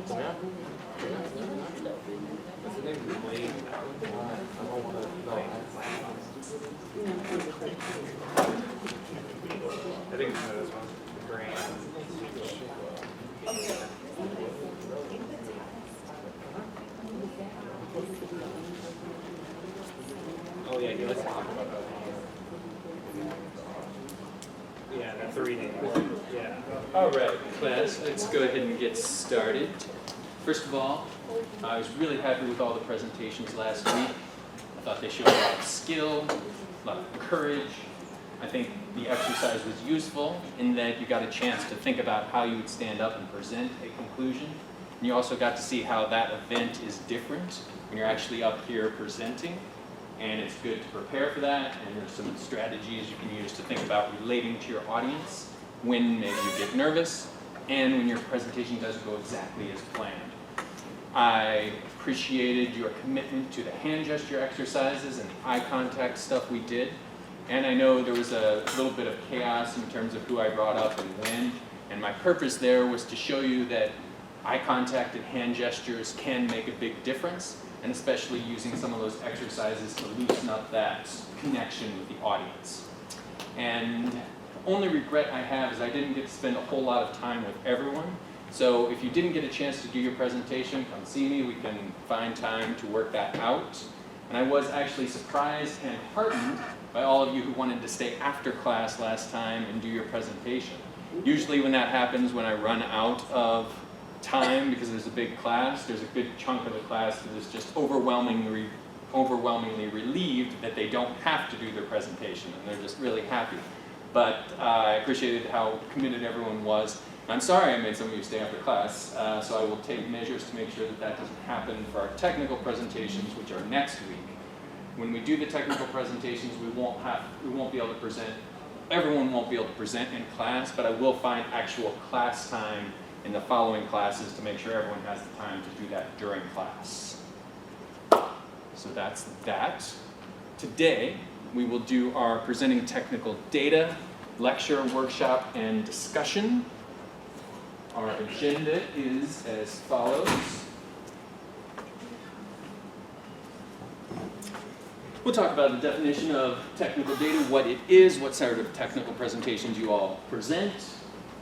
I think it's this one. Brain. Oh yeah, let's talk about that. Yeah, that's the reading. Yeah. All right, class, let's go ahead and get started. First of all, I was really happy with all the presentations last week. I thought they showed a lot of skill, a lot of courage. I think the exercise was useful in that you got a chance to think about how you would stand up and present a conclusion. And you also got to see how that event is different when you're actually up here presenting. And it's good to prepare for that, and there's some strategies you can use to think about relating to your audience when maybe you get nervous and when your presentation doesn't go exactly as planned. I appreciated your commitment to the hand gesture exercises and the eye contact stuff we did. And I know there was a little bit of chaos in terms of who I brought up and when, and my purpose there was to show you that eye contact and hand gestures can make a big difference, and especially using some of those exercises to loosen up that connection with the audience. And the only regret I have is I didn't get to spend a whole lot of time with everyone. So if you didn't get a chance to do your presentation, come see me. We can find time to work that out. And I was actually surprised and heartened by all of you who wanted to stay after class last time and do your presentation. Usually when that happens, when I run out of time because there's a big class, there's a good chunk of the class that is just overwhelmingly relieved that they don't have to do their presentation, and they're just really happy. But I appreciated how committed everyone was. I'm sorry I made some of you stay after class, so I will take measures to make sure that that doesn't happen for our technical presentations, which are next week. When we do the technical presentations, we won't be able to present, everyone won't be able to present in class, but I will find actual class time in the following classes to make sure everyone has the time to do that during class. So that's that. Today, we will do our presenting technical data, lecture, workshop, and discussion. Our agenda is as follows. We'll talk about the definition of technical data, what it is, what sort of technical presentations you all present.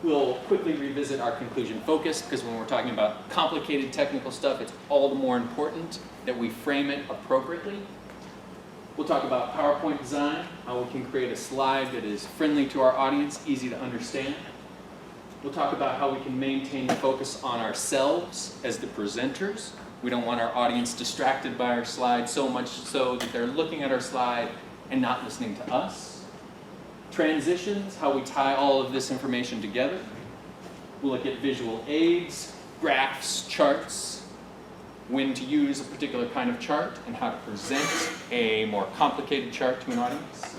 We'll quickly revisit our conclusion focus, because when we're talking about complicated technical stuff, it's all the more important that we frame it appropriately. We'll talk about PowerPoint design, how we can create a slide that is friendly to our audience, easy to understand. We'll talk about how we can maintain focus on ourselves as the presenters. We don't want our audience distracted by our slide so much so that they're looking at our slide and not listening to us. Transitions, how we tie all of this information together. We'll look at visual aids, graphs, charts, when to use a particular kind of chart, and how to present a more complicated chart to an audience.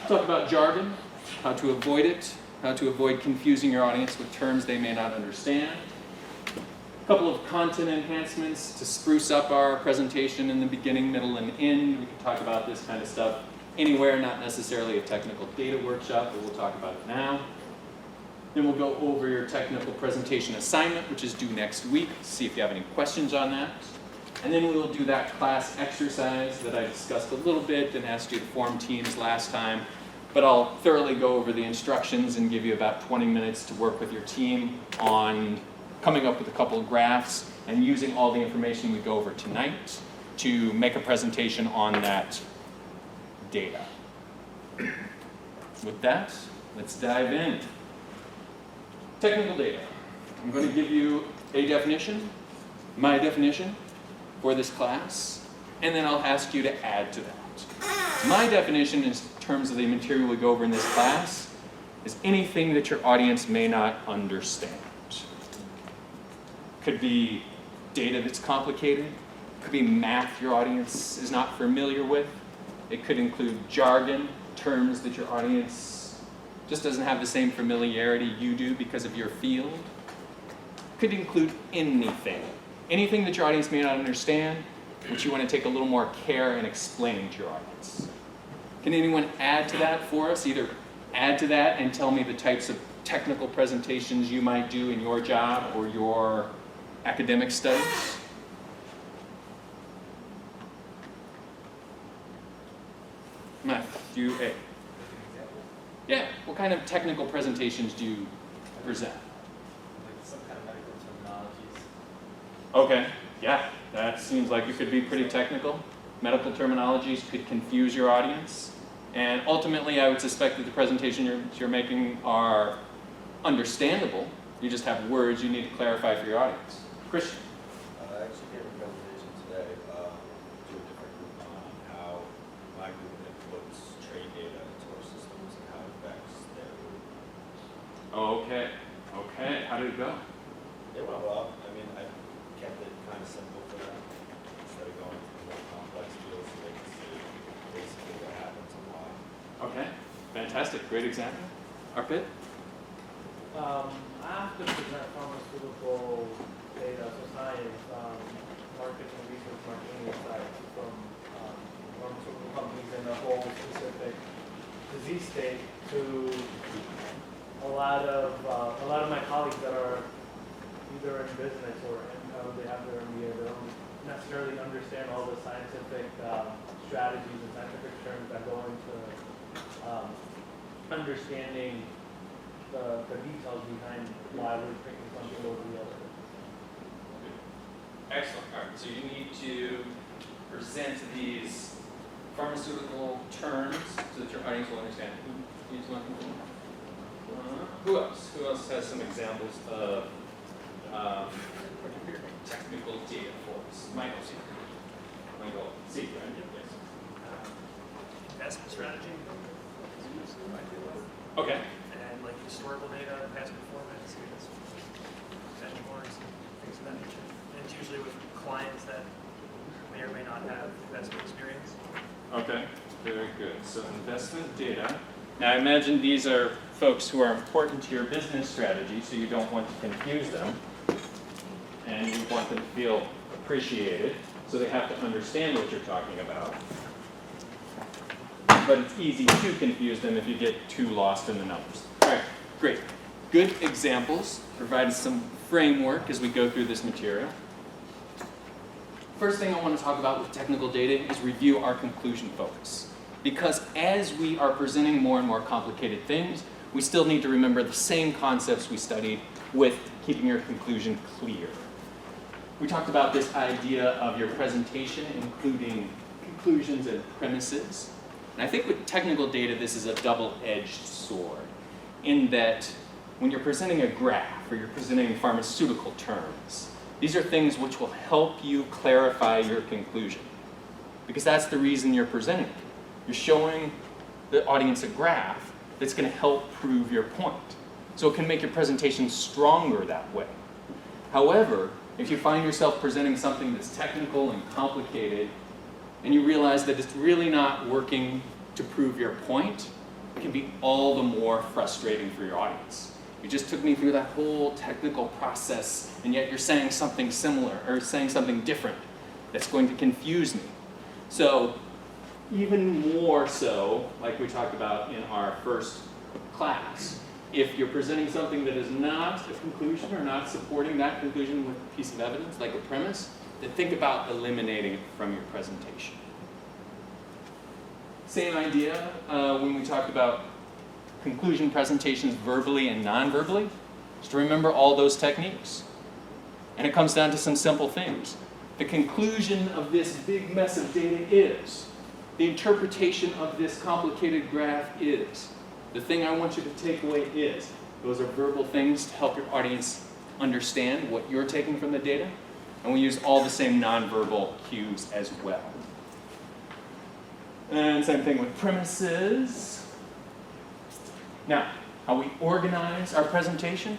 Talk about jargon, how to avoid it, how to avoid confusing your audience with terms they may not understand. A couple of content enhancements to spruce up our presentation in the beginning, middle, and end. We can talk about this kind of stuff anywhere, not necessarily a technical data workshop, but we'll talk about it now. Then we'll go over your technical presentation assignment, which is due next week, see if you have any questions on that. And then we will do that class exercise that I discussed a little bit and asked you to form teams last time. But I'll thoroughly go over the instructions and give you about 20 minutes to work with your team on coming up with a couple of graphs and using all the information we go over tonight to make a presentation on that data. With that, let's dive in. Technical data. I'm going to give you a definition, my definition for this class, and then I'll ask you to add to that. My definition in terms of the material we go over in this class is anything that your audience may not understand. Could be data that's complicated, could be math your audience is not familiar with. It could include jargon, terms that your audience just doesn't have the same familiarity you do because of your field. It could include anything. Anything that your audience may not understand, which you want to take a little more care in explaining to your audience. Can anyone add to that for us? Either add to that and tell me the types of technical presentations you might do in your job or your academic studies? Matthew A. Yeah, what kind of technical presentations do you present? Like some kind of medical terminologies. Okay, yeah, that seems like it could be pretty technical. Medical terminologies could confuse your audience. And ultimately, I would suspect that the presentation you're making are understandable. You just have words you need to clarify for your audience. Christian? I actually gave a presentation today to a different group on how my group inputs trade data into our systems and how it affects their group. Okay, okay, how did it go? It went well. I mean, I kept it kind of simple for them instead of going into more complex fields so they can see basically what happens and why. Okay, fantastic, great example. Arpit? I have to present pharmaceutical data, so science, marketing, research, marketing insights from pharmaceutical companies in a whole specific disease state to a lot of my colleagues that are either in business or they have their MBA. They don't necessarily understand all the scientific strategies and scientific terms that go into understanding the details behind why we're picking something over the other. Excellent, all right, so you need to present these pharmaceutical terms so that your audience will understand. Who else? Who else has some examples of technical data for us? Michael, see, right? Yes. Investment strategy, Okay. and like historical data, past performance, benchmarks, things of that nature. And it's usually with clients that may or may not have investment experience. Okay, very good. So investment data. Now I imagine these are folks who are important to your business strategy, so you don't want to confuse them. And you want them to feel appreciated, so they have to understand what you're talking about. But it's easy to confuse them if you get too lost in the numbers. All right, great. Good examples, provided some framework as we go through this material. First thing I want to talk about with technical data is review our conclusion focus. Because as we are presenting more and more complicated things, we still need to remember the same concepts we studied with keeping your conclusion clear. We talked about this idea of your presentation including conclusions and premises. And I think with technical data, this is a double-edged sword in that when you're presenting a graph or you're presenting pharmaceutical terms, these are things which will help you clarify your conclusion. Because that's the reason you're presenting it. You're showing the audience a graph that's going to help prove your point. So it can make your presentation stronger that way. However, if you find yourself presenting something that's technical and complicated, and you realize that it's really not working to prove your point, it can be all the more frustrating for your audience. You just took me through that whole technical process, and yet you're saying something similar, or saying something different that's going to confuse me. So, even more so, like we talked about in our first class, if you're presenting something that is not a conclusion or not supporting that conclusion with a piece of evidence, like a premise, then think about eliminating it from your presentation. Same idea when we talked about conclusion presentations verbally and non-verbally. Just remember all those techniques. And it comes down to some simple things. The conclusion of this big mess of data is. The interpretation of this complicated graph is. The thing I want you to take away is. Those are verbal things to help your audience understand what you're taking from the data. And we use all the same nonverbal cues as well. And same thing with premises. Now, how we organize our presentation.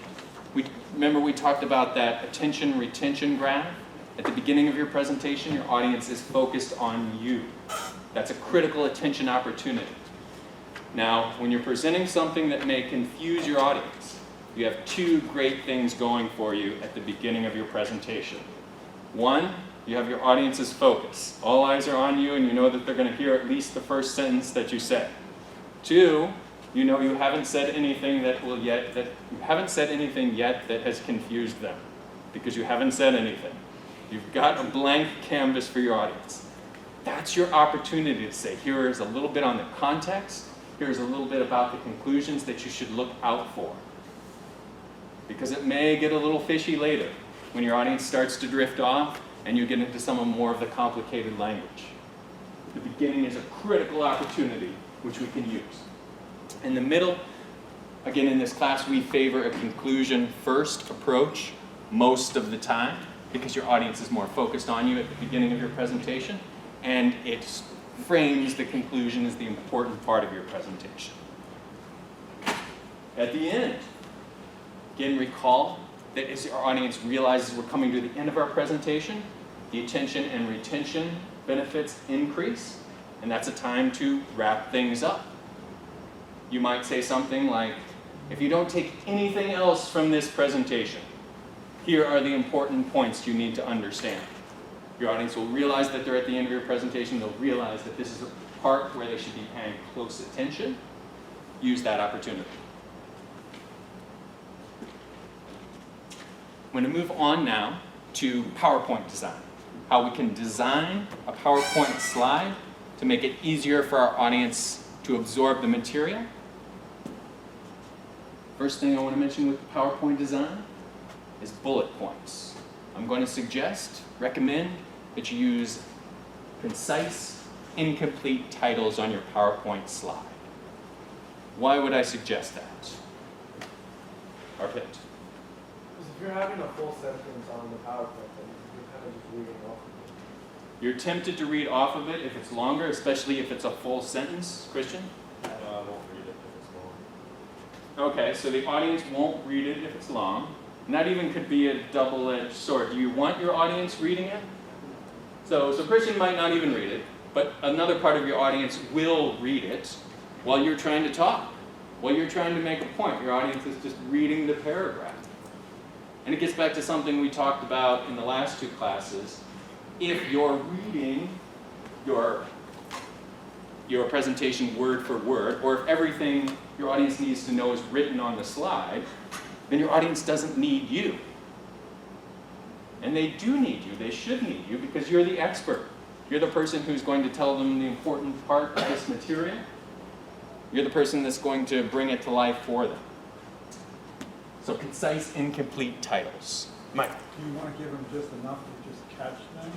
Remember we talked about that attention retention graph? At the beginning of your presentation, your audience is focused on you. That's a critical attention opportunity. Now, when you're presenting something that may confuse your audience, you have two great things going for you at the beginning of your presentation. One, you have your audience's focus. All eyes are on you and you know that they're going to hear at least the first sentence that you say. Two, You know you haven't said anything that has confused them, because you haven't said anything. You've got a blank canvas for your audience. That's your opportunity to say, here is a little bit on the context, here's a little bit about the conclusions that you should look out for. Because it may get a little fishy later when your audience starts to drift off and you get into some more of the complicated language. The beginning is a critical opportunity which we can use. In the middle, again in this class, we favor a conclusion first approach most of the time because your audience is more focused on you at the beginning of your presentation, and it frames the conclusion as the important part of your presentation. At the end, again, recall that as our audience realizes we're coming to the end of our presentation, the attention and retention benefits increase, and that's a time to wrap things up. You might say something like, if you don't take anything else from this presentation, here are the important points you need to understand. Your audience will realize that they're at the end of your presentation. They'll realize that this is a part where they should be paying close attention. Use that opportunity. I'm going to move on now to PowerPoint design. How we can design a PowerPoint slide to make it easier for our audience to absorb the material. First thing I want to mention with PowerPoint design is bullet points. I'm going to recommend that you use concise, incomplete titles on your PowerPoint slide. Why would I suggest that? Arpit. Because if you're having a full sentence on the PowerPoint, then you're kind of just reading off of it. You're tempted to read off of it if it's longer, especially if it's a full sentence. Christian? I won't read it if it's long. Okay, so the audience won't read it if it's long. And that even could be a double-edged sword. Do you want your audience reading it? So Christian might not even read it, but another part of your audience will read it while you're trying to talk, while you're trying to make a point. Your audience is just reading the paragraph. And it gets back to something we talked about in the last two classes. If you're reading your presentation word for word, or if everything your audience needs to know is written on the slide, then your audience doesn't need you. And they do need you. They should need you because you're the expert. You're the person who's going to tell them the important part of this material. You're the person that's going to bring it to life for them. So concise, incomplete titles. Mike. Do you want to give them just enough to just catch them?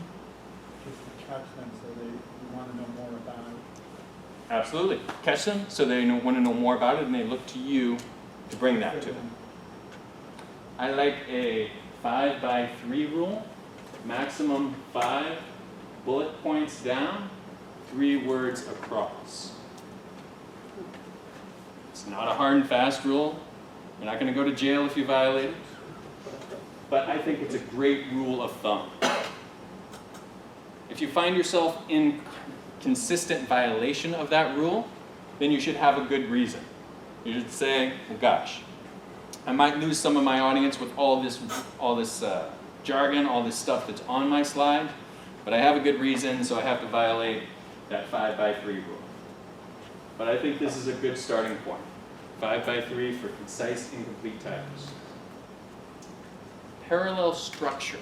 Just to catch them so you want to know more about it? Absolutely. Catch them so they want to know more about it and they look to you to bring that to them. I like a 5x3 rule, maximum 5 bullet points down, 3 words across. It's not a hard and fast rule. You're not going to go to jail if you violate it. But I think it's a great rule of thumb. If you find yourself in consistent violation of that rule, then you should have a good reason. You should say, well, gosh, I might lose some of my audience with all this jargon, all this stuff that's on my slide, but I have a good reason, so I have to violate that 5x3 rule. But I think this is a good starting point. 5x3 for concise, incomplete titles. Parallel structure.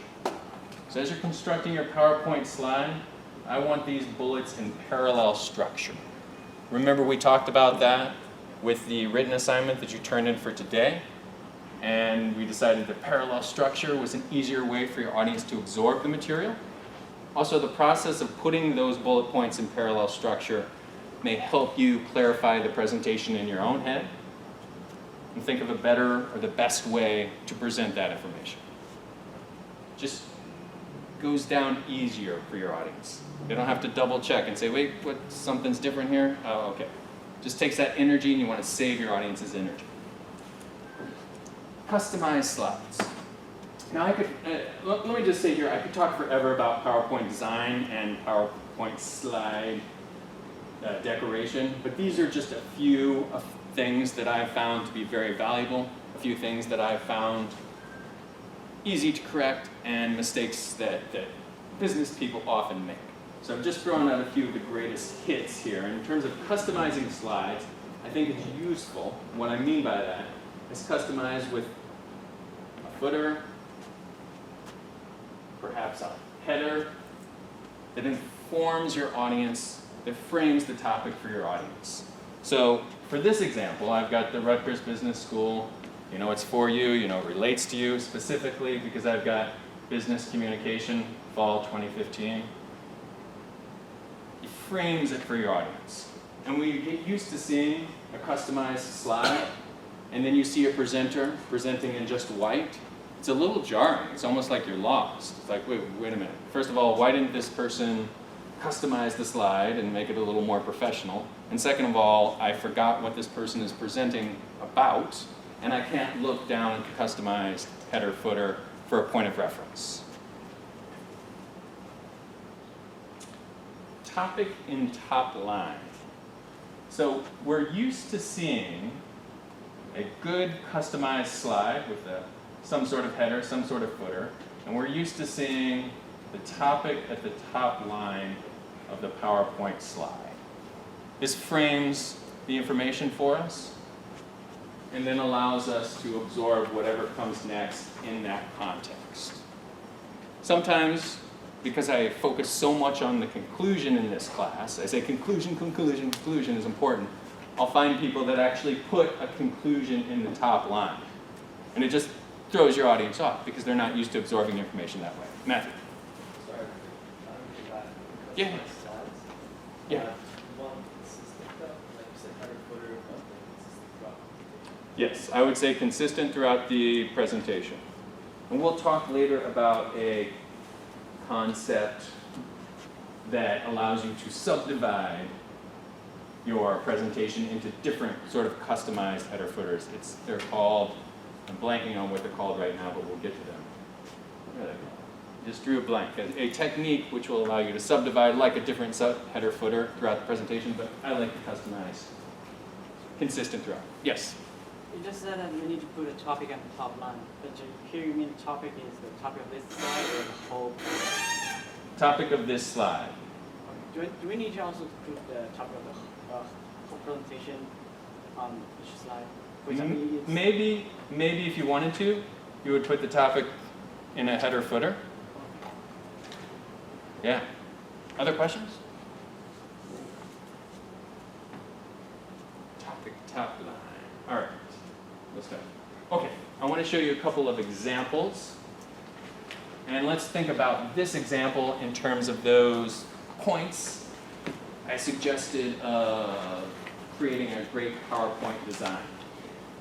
So as you're constructing your PowerPoint slide, I want these bullets in parallel structure. Remember we talked about that with the written assignment that you turned in for today, and we decided that parallel structure was an easier way for your audience to absorb the material. Also, the process of putting those bullet points in parallel structure may help you clarify the presentation in your own head and think of a better or the best way to present that information. Just goes down easier for your audience. You don't have to double check and say, wait, what, something's different here? Oh, okay. Just takes that energy and you want to save your audience's energy. Customized slides. Now I could, let me just say here, I could talk forever about PowerPoint design and PowerPoint slide decoration, but these are just a few things that I've found to be very valuable, a few things that I've found easy to correct, and mistakes that business people often make. So I've just thrown out a few of the greatest hits here. In terms of customizing slides, I think it's useful. What I mean by that is customize with a footer, perhaps a header that informs your audience, that frames the topic for your audience. So for this example, I've got the Rutgers Business School. You know it's for you, you know it relates to you specifically because I've got business communication, fall 2015. It frames it for your audience. And we get used to seeing a customized slide, and then you see a presenter presenting in just white. It's a little jarring. It's almost like you're lost. It's like, wait a minute. First of all, why didn't this person customize the slide and make it a little more professional? And second of all, I forgot what this person is presenting about, and I can't look down at the customized header footer for a point of reference. Topic in top line. So we're used to seeing a good customized slide with some sort of header, some sort of footer, and we're used to seeing the topic at the top line of the PowerPoint slide. This frames the information for us and then allows us to absorb whatever comes next in that context. Sometimes, because I focus so much on the conclusion in this class, I say conclusion, conclusion, conclusion is important, I'll find people that actually put a conclusion in the top line. And it just throws your audience off because they're not used to absorbing information that way. Matthew? Sorry, I don't back. Yeah. Slides. Yeah. One consistent though, like you said, header footer, consistent throughout. Yes, I would say consistent throughout the presentation. And we'll talk later about a concept that allows you to subdivide your presentation into different sort of customized header footers. They're called, I'm blanking on what they're called right now, but we'll get to them. Where are they? Just drew a blank. A technique which will allow you to subdivide like a different header footer throughout the presentation, but I like to customize consistent throughout. Yes? You just said that we need to put a topic at the top line, but here you mean the topic is the topic of this slide or the whole presentation? Topic of this slide. Do we need to also put the topic of the whole presentation on each slide? For example, it's- Maybe if you wanted to, you would put the topic in a header footer. Yeah. Other questions? Topic top line. All right. Let's go. Okay. I want to show you a couple of examples. And let's think about this example in terms of those points I suggested creating a great PowerPoint design.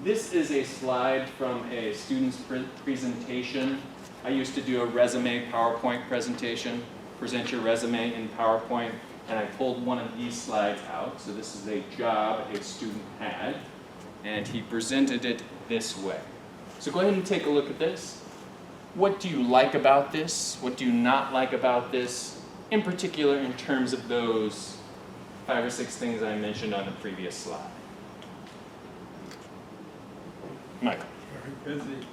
This is a slide from a student's presentation. I used to do a resume PowerPoint presentation, present your resume in PowerPoint, and I pulled one of these slides out. So this is a job a student had, and he presented it this way. So go ahead and take a look at this. What do you like about this? What do you not like about this? In particular, in terms of those 5 or 6 things I mentioned on the previous slide. Michael. Very busy.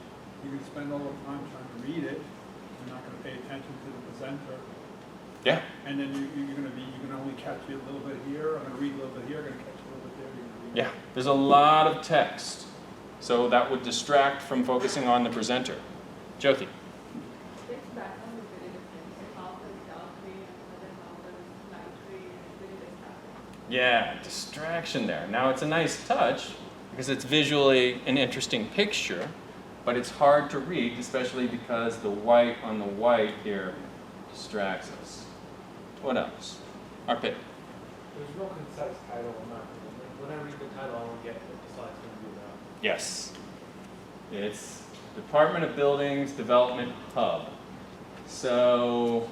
You can spend all the time trying to read it. You're not going to pay attention to the presenter. Yeah. And then you can only catch you a little bit here. I'm going to read a little bit here. I'm going to catch you a little bit there. You're gonna read Yeah. There's a lot of text. So that would distract from focusing on the presenter. Jyoti. Its background is very different. So half is dark green and another half is light green. It's very distracting. Yeah, distraction there. Now it's a nice touch because it's visually an interesting picture, but it's hard to read, especially because the white on the white here distracts us. What else? Arpit. There's no concise title on that. Like, when I read the title, I don't get what the slide's going to be about. Yes. It's Department of Buildings Development Hub. So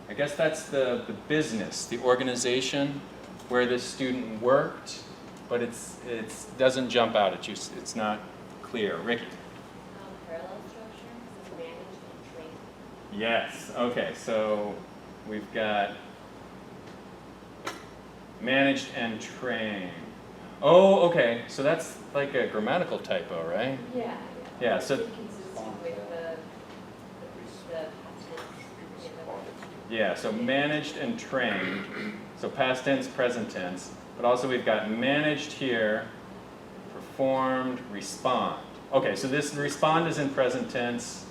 I guess that's the business, the organization where this student worked, but it doesn't jump out at you. It's not clear. Ricky. Parallel structure, so managed and trained. Yes. Okay. So we've got managed and trained. Oh, okay. So that's like a grammatical typo, right? Yeah. Yeah, so- Inconsistent with the past tense. Yeah. So managed and trained. So past tense, present tense. but also we've got managed here, performed, respond. Okay, so this respond is in present tense,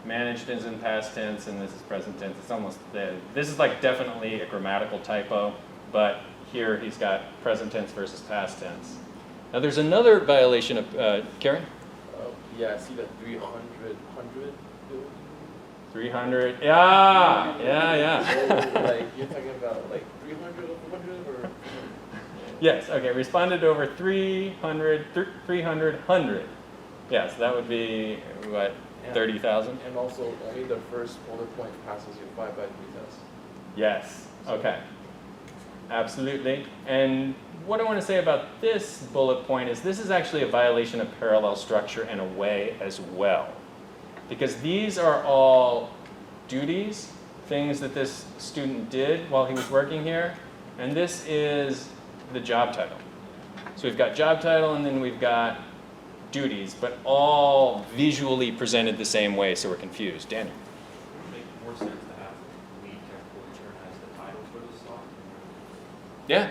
managed is in past tense, and this is present tense. It's almost there. This is like definitely a grammatical typo, but here he's got present tense versus past tense. Now there's another violation of, Karen? Yeah, I see that 300, 100. 300, yeah. So, like, you're talking about like 300 over 100 or? Yes, okay, responded over 300, 100. Yes, that would be, what, Yeah. 30,000? And also, I mean, the first bullet point passes your 5 by 3 test. Yes, okay. Absolutely. And what I want to say about this bullet point is this is actually a violation of parallel structure in a way as well. Because these are all duties, things that this student did while he was working here, and this is the job title. So we've got job title and then we've got duties, but all visually presented the same way, so we're confused. Daniel? Would it make more sense to have lead technical intern as the title for this slot? Yeah,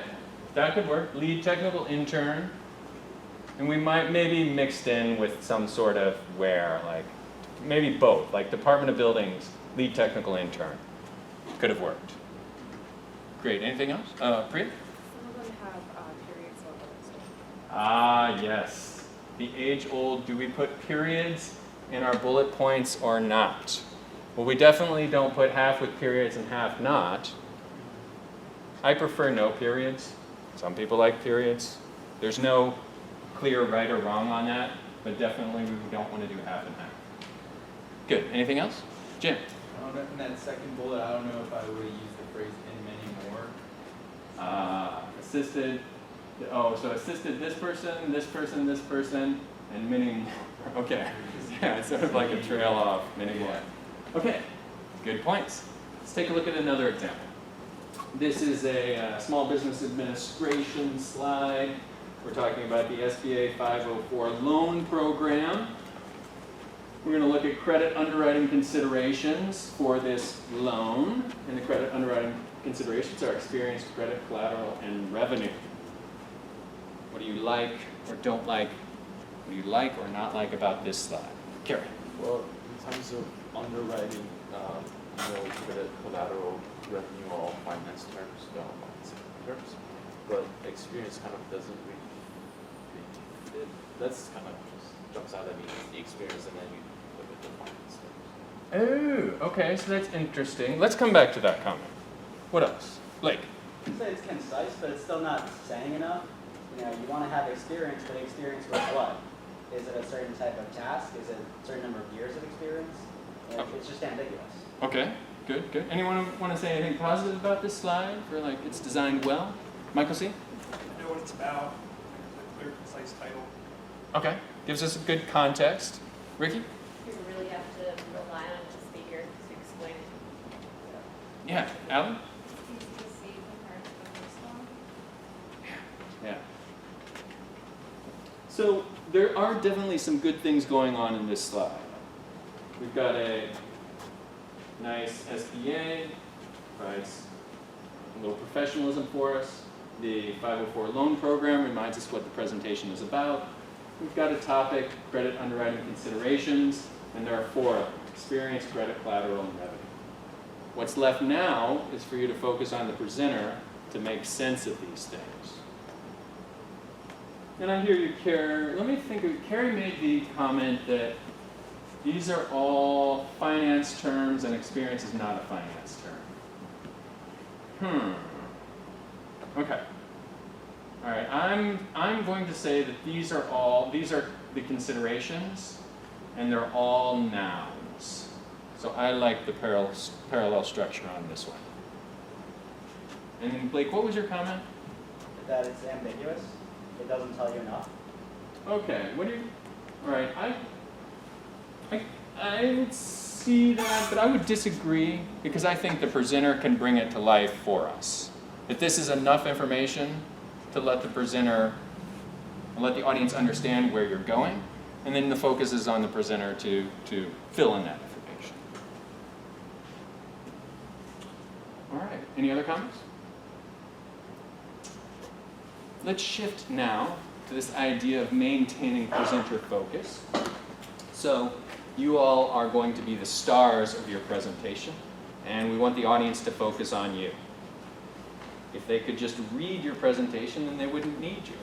that could work. Lead technical intern. And we might maybe mixed in with some sort of where, like maybe both, like Department of Buildings, lead technical intern. Could have worked. Great. Anything else? Priya? Some of them have periods or others. Ah, yes. The age-old, do we put periods in our bullet points or not? Well, we definitely don't put half with periods and half not. I prefer no periods. Some people like periods. There's no clear right or wrong on that, but definitely we don't want to do half and half. Good. Anything else? Jim? I don't know, in that second bullet, I don't know if I would have used the phrase "in many more." Assisted. Oh, so assisted this person, this person, this person, and many more. Okay. Yeah, it's sort of like a trail off, many more. Okay. Good points. Let's take a look at another example. This is a small business administration slide. We're talking about the SBA 504 loan program. We're going to look at credit underwriting considerations for this loan. And the credit underwriting considerations are experienced credit, collateral, and revenue. What do you like or don't like? What do you like or not like about this slide? Carrie. Well, in terms of underwriting, credit, collateral, revenue, all finance terms, terms, but experience kind of doesn't really, that's kind of just jumps out at me, the experience, and then you look at the finance terms. Oh, okay, so that's interesting. Let's come back to that comment. What else? Blake. I'd say it's concise, but it's still not saying enough. You know, you want to have experience, but experience with what? Is it a certain type of task? Is it a certain number of years of experience? It's just ambiguous. Okay, good. Anyone want to say anything positive about this slide? For like it's designed well? Michael C? Know what it's about, a clear, concise title. Okay, gives us a good context. Ricky? You really have to rely on the speaker to explain it. Yeah. Alan? Easy to see compared to the first one. Yeah. So there are definitely some good things going on in this slide. We've got a nice SBA, provides a little professionalism for us. The 504 loan program reminds us what the presentation is about. We've got a topic, credit underwriting considerations, and there are 4 of them: experience, credit, collateral, and revenue. What's left now is for you to focus on the presenter to make sense of these things. And I hear you, Carrie. Let me think of, Carrie made the comment that these are all finance terms and experience is not a finance term. Okay. All right, I'm going to say that these are the considerations, and they're all nouns. So I like the parallel structure on this one. And then Blake, what was your comment? That it's ambiguous. It doesn't tell you enough. Okay, what do you, all right, I would see that, but I would disagree because I think the presenter can bring it to life for us. That this is enough information to let the presenter, let the audience understand where you're going, and then the focus is on the presenter to fill in that information. All right, any other comments? let's shift now to this idea of maintaining presenter focus. So you all are going to be the stars of your presentation, and we want the audience to focus on you. If they could just read your presentation, then they wouldn't need you.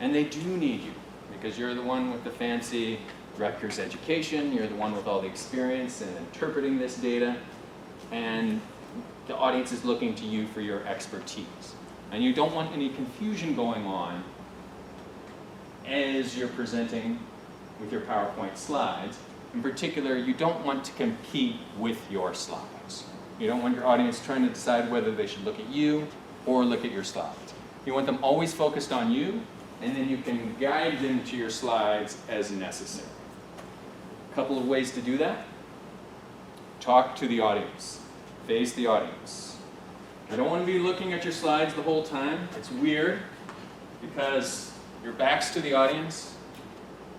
And they do need you, because you're the one with the fancy Rutgers education, you're the one with all the experience in interpreting this data, and the audience is looking to you for your expertise. And you don't want any confusion going on as you're presenting with your PowerPoint slides. In particular, you don't want to compete with your slides. You don't want your audience trying to decide whether they should look at you or look at your slides. You want them always focused on you, and then you can guide them to your slides as necessary. A couple of ways to do that. Talk to the audience. Face the audience. You don't want to be looking at your slides the whole time. It's weird because your back's to the audience.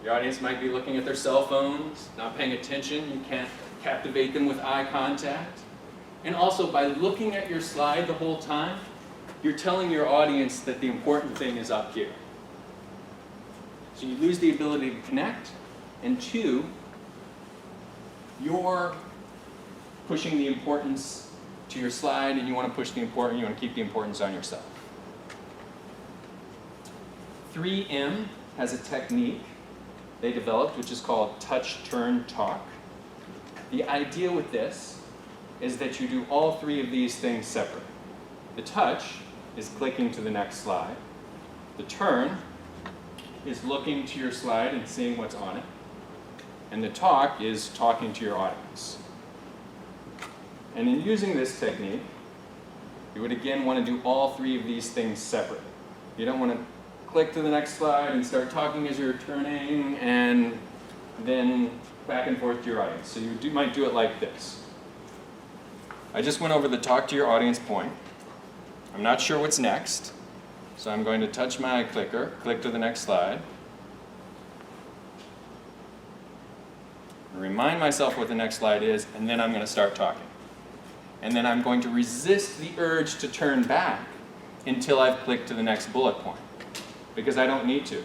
Your audience might be looking at their cell phones, not paying attention. You can't captivate them with eye contact. And also, by looking at your slide the whole time, you're telling your audience that the important thing is up here. So you lose the ability to connect, and two, you're pushing the importance to your slide, and you want to keep the importance on yourself. 3M has a technique they developed, which is called touch, turn, talk. The idea with this is that you do all three of these things separately. The touch is clicking to the next slide. The turn is looking to your slide and seeing what's on it. And the talk is talking to your audience. And in using this technique, you would again want to do all three of these things separately. You don't want to click to the next slide and start talking as you're turning and then back and forth to your audience. So you might do it like this. I just went over the talk to your audience point. I'm not sure what's next, so I'm going to touch my clicker, click to the next slide. Remind myself what the next slide is, and then I'm going to start talking. And then I'm going to resist the urge to turn back until I've clicked to the next bullet point, because I don't need to.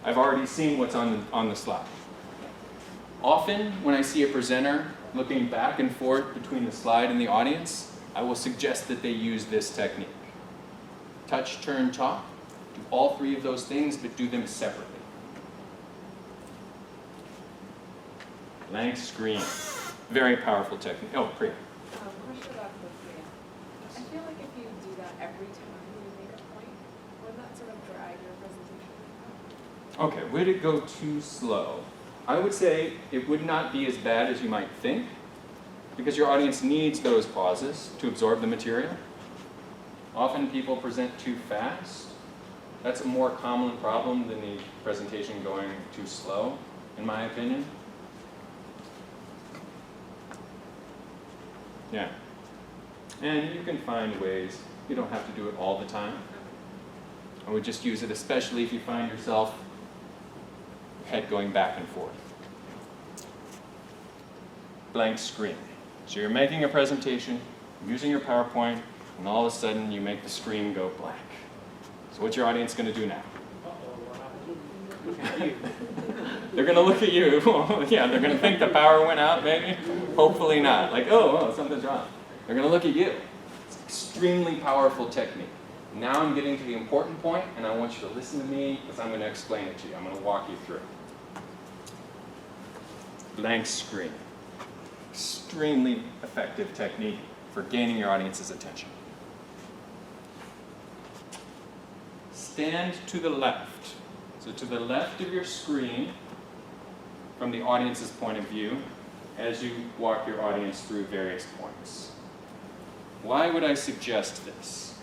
I've already seen what's on the slide. Often, when I see a presenter looking back and forth between the slide and the audience, I will suggest that they use this technique. Touch, turn, talk. Do all three of those things, but do them separately. Blank screen. Very powerful technique. Oh, Priya. Question about the Priya. I feel like if you do that every time you make a point, wouldn't that sort of drag your presentation? Okay, would it go too slow? I would say it would not be as bad as you might think, because your audience needs those pauses to absorb the material. Often people present too fast. That's a more common problem than the presentation going too slow, in my opinion. Yeah. And you can find ways. You don't have to do it all the time. I would just use it, especially if you find yourself head going back and forth. Blank screen. So you're making a presentation, using your PowerPoint, and all of a sudden you make the screen go blank. So what's your audience going to do now? They're going to look at you. Yeah, they're going to think the power went out, maybe. Hopefully not. Like, oh, something's wrong. They're going to look at you. It's an extremely powerful technique. Now I'm getting to the important point, and I want you to listen to me because I'm going to explain it to you. I'm going to walk you through. Blank screen. Extremely effective technique for gaining your audience's attention. Stand to the left. So to the left of your screen, from the audience's point of view, as you walk your audience through various points. Why would I suggest this?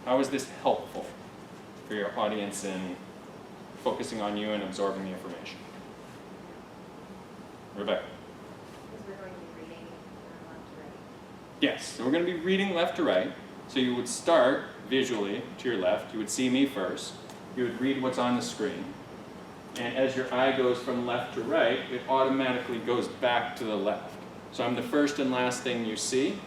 How is this helpful for your audience in focusing on you and absorbing the information? Rebecca? Because we're going to be reading left to right. Yes, so we're going to be reading left to right. So you would start visually to your left. You would see me first. You would read what's on the screen. And as your eye goes from left to right, it automatically goes back to the left. So I'm the first and last thing you see.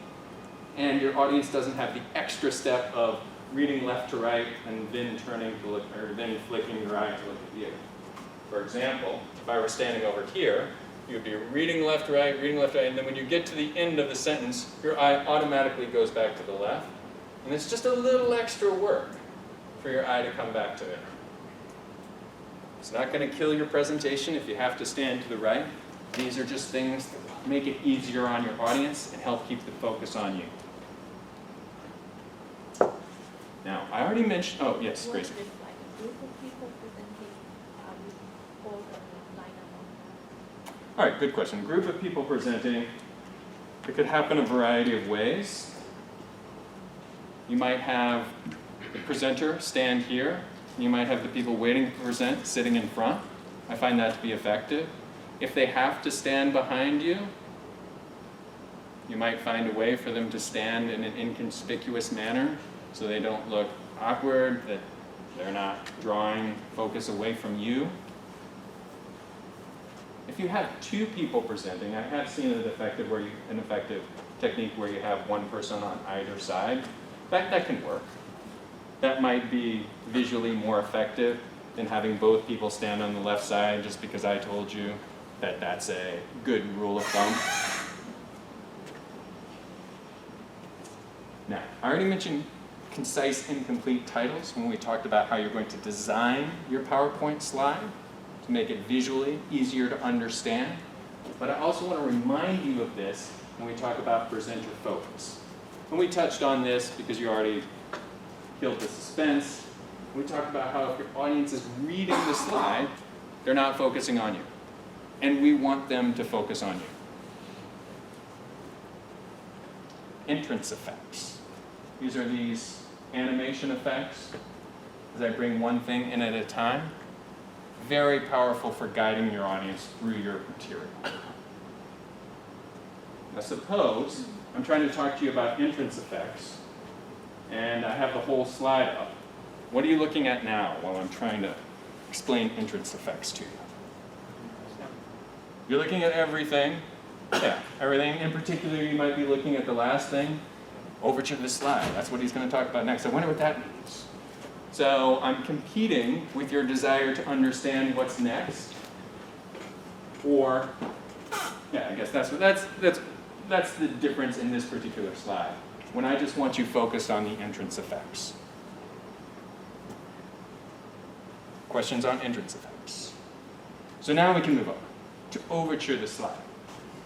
And your audience doesn't have the extra step of reading left to right and then turning to look, or then flicking your eye to look at the other. For example, if I were standing over here, you would be reading left to right, and then when you get to the end of the sentence, your eye automatically goes back to the left. And it's just a little extra work for your eye to come back to there. It's not going to kill your presentation if you have to stand to the right. These are just things that make it easier on your audience and help keep the focus on you. Now, I already mentioned, oh yes, Grace. What if like a group of people presenting with all the line up on All right, good question. A group of people presenting, it could happen a variety of ways. You might have the presenter stand here. You might have the people waiting to present sitting in front. I find that to be effective. If they have to stand behind you, you might find a way for them to stand in an inconspicuous manner so they don't look awkward, that they're not drawing focus away from you. If you have two people presenting, I have seen an effective technique where you have one person on either side. That can work. That might be visually more effective than having both people stand on the left side just because I told you that that's a good rule of thumb. Now, I already mentioned concise, incomplete titles when we talked about how you're going to design your PowerPoint slide to make it visually easier to understand. But I also want to remind you of this when we talk about presenter focus. And we touched on this because you already killed the suspense. We talked about how if your audience is reading the slide, they're not focusing on you. And we want them to focus on you. Entrance effects. These are these animation effects as I bring one thing in at a time. Very powerful for guiding your audience through your material. Now suppose I'm trying to talk to you about entrance effects and I have the whole slide up. What are you looking at now while I'm trying to explain entrance effects to you? You're looking at everything. Yeah, everything. In particular, you might be looking at the last thing, overture to the slide. That's what he's going to talk about next. I wonder what that means. So I'm competing with your desire to understand what's next. Or, yeah, I guess that's the difference in this particular slide. When I just want you focused on the entrance effects. Questions on entrance effects. So now we can move on to overture the slide.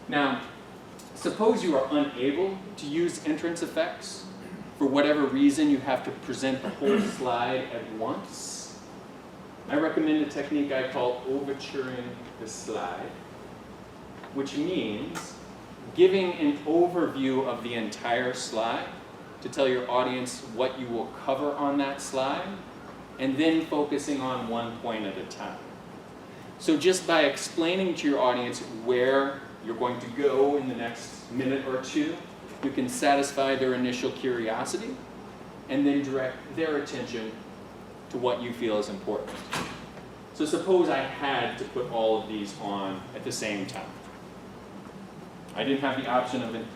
Now, suppose you are unable to use entrance effects. For whatever reason, you have to present the whole slide at once. I recommend a technique I call overturing the slide, which means giving an overview of the entire slide to tell your audience what you will cover on that slide, and then focusing on one point at a time. So just by explaining to your audience where you're going to go in the next minute or two, you can satisfy their initial curiosity and then direct their attention to what you feel is important. So suppose I had to put all of these on at the same time. I didn't have the option of an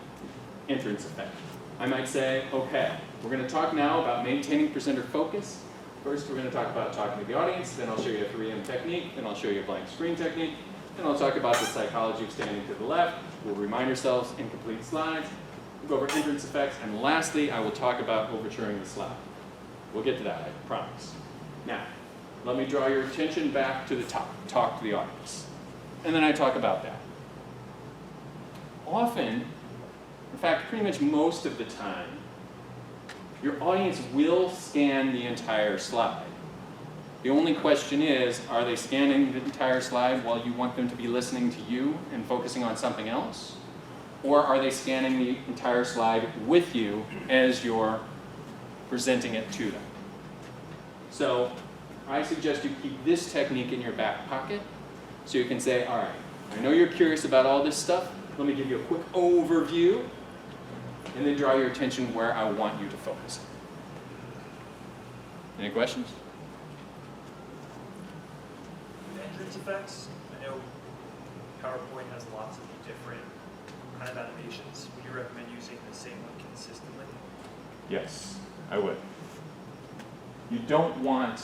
entrance effect. I might say, okay, we're going to talk now about maintaining presenter focus. First, we're going to talk about talking to the audience, then I'll show you a 3M technique, then I'll show you a blank screen technique, then I'll talk about the psychology of standing to the left. We'll remind ourselves incomplete slides. We'll go over entrance effects, and lastly, I will talk about overturing the slide. We'll get to that, I promise. Now, let me draw your attention back to the top, talk to the audience. And then I talk about that. Often, in fact, pretty much most of the time, your audience will scan the entire slide. The only question is, are they scanning the entire slide while you want them to be listening to you and focusing on something else? Or are they scanning the entire slide with you as you're presenting it to them? So I suggest you keep this technique in your back pocket so you can say, all right, I know you're curious about all this stuff. Let me give you a quick overview and then draw your attention where I want you to focus. Any questions? Entrance effects. I know PowerPoint has lots of different kind of animations. Would you recommend using the same one consistently? Yes, I would. You don't want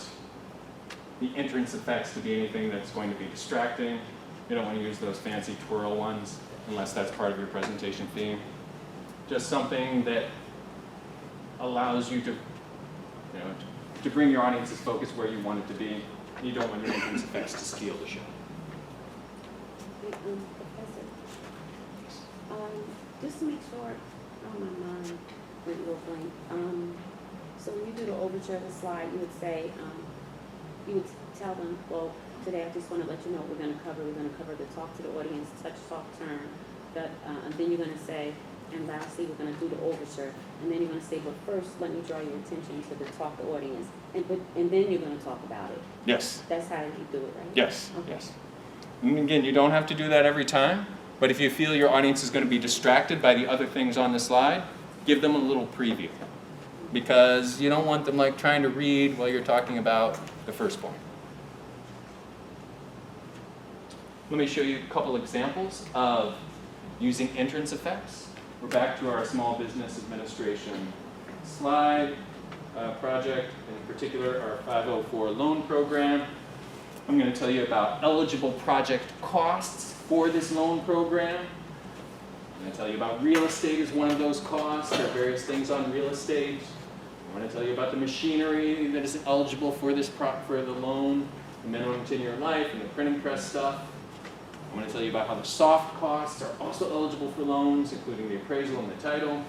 the entrance effects to be anything that's going to be distracting. You don't want to use those fancy twirl ones unless that's part of your presentation theme. Just something that allows you to, to bring your audience's focus where you want it to be. You don't want your entrance effects to steal the show. Professor, just to make sure my mind went a little blank. So when you do the overture of the slide, you would say, you would tell them, well, today I just want to let you know we're going to cover the talk to the audience, touch, talk, turn. And then you're going to say, and lastly, we're going to do the overture. And then you're going to say, but first, let me draw your attention to the talk to audience. And then you're going to talk about it. Yes. That's how you do it, right? Yes. Okay. Yes. And again, you don't have to do that every time, but if you feel your audience is going to be distracted by the other things on the slide, give them a little preview. Because you don't want them like trying to read while you're talking about the first point. Let me show you a couple examples of using entrance effects. We're back to our small business administration slide project, in particular our 504 loan program. I'm going to tell you about eligible project costs for this loan program. I'm going to tell you about real estate as one of those costs. There are various things on real estate. I'm going to tell you about the machinery that is eligible for this for the loan, the minimum 10-year life, and the printing press stuff. I'm going to tell you about how the soft costs are also eligible for loans, including the appraisal and the title,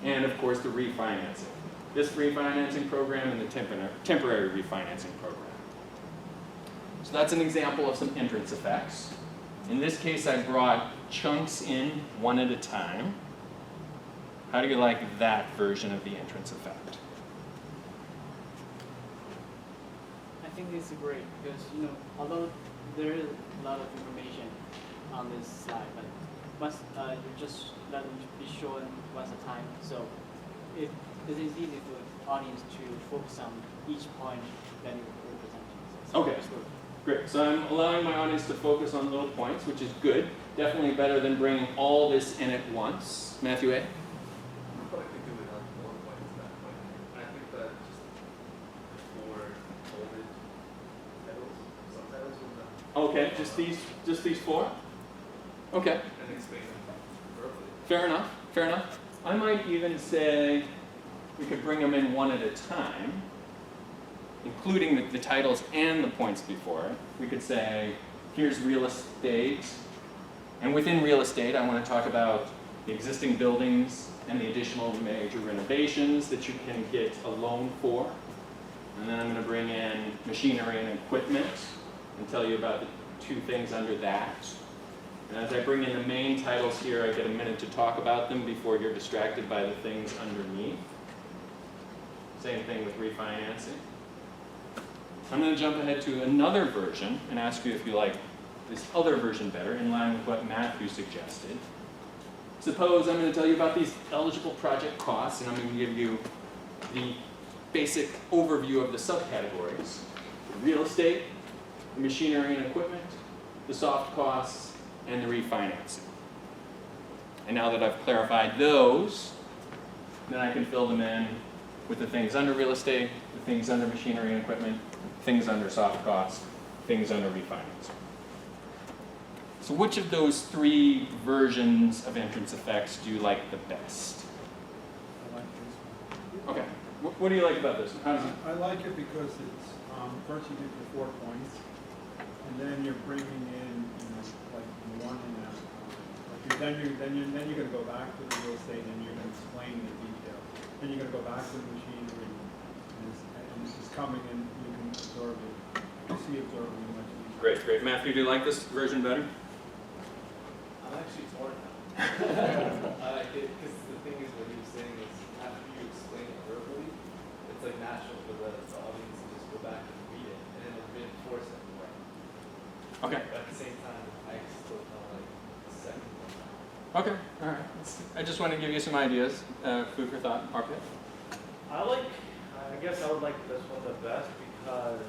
and of course the refinancing. This refinancing program and the temporary refinancing program. So that's an example of some entrance effects. In this case, I brought chunks in one at a time. How do you like that version of the entrance effect? I think it's great because, although there is a lot of information on this slide, but once you just let them be shown once at a time, so it is easy for the audience to focus on each point that you're presenting. So Okay, great. So I'm allowing my audience to focus on little points, which is good. Definitely better than bringing all this in at once. Matthew A? I thought I could do it on one point at that point. I think that just for bolded titles, subtitles would not. Okay, just these four? Okay. And explain them verbally. Fair enough, fair enough. I might even say we could bring them in one at a time, including the titles and the points before it. We could say, here's real estate, and within real estate I want to talk about the existing buildings and the additional major renovations that you can get a loan for. And then I'm going to bring in machinery and equipment and tell you about the two things under that. And as I bring in the main titles here, I get a minute to talk about them before you're distracted by the things underneath. Same thing with refinancing. I'm going to jump ahead to another version and ask you if you like this other version better, in line with what Matthew suggested. Suppose I'm going to tell you about these eligible project costs, and I'm going to give you the basic overview of the subcategories: real estate, the machinery and equipment, the soft costs, and the refinancing. And now that I've clarified those, then I can fill them in with the things under real estate, the things under machinery and equipment, things under soft costs, things under refinancing. So which of those three versions of entrance effects do you like the best? I like this one. Okay. What do you like about this one? How does it? I like it because it's, first you do the 4 points, and then you're bringing in, like one and a half. Then you're going to go back to the real estate and you're going to explain the detail. Then you're going to go back to the machinery, and this is coming in. You can absorb it. You see absorbing it much easier. Great, great. Matthew, do you like this version better? I'm actually torn now. I like it because the thing is, what you're saying is after you explain it verbally, it's like natural for the audience to just go back and read it, and it'll reinforce it more. Okay. But at the same time, I still felt like the second one. Okay, all right. I just want to give you some ideas, food for thought. RP? I guess I would like this one the best because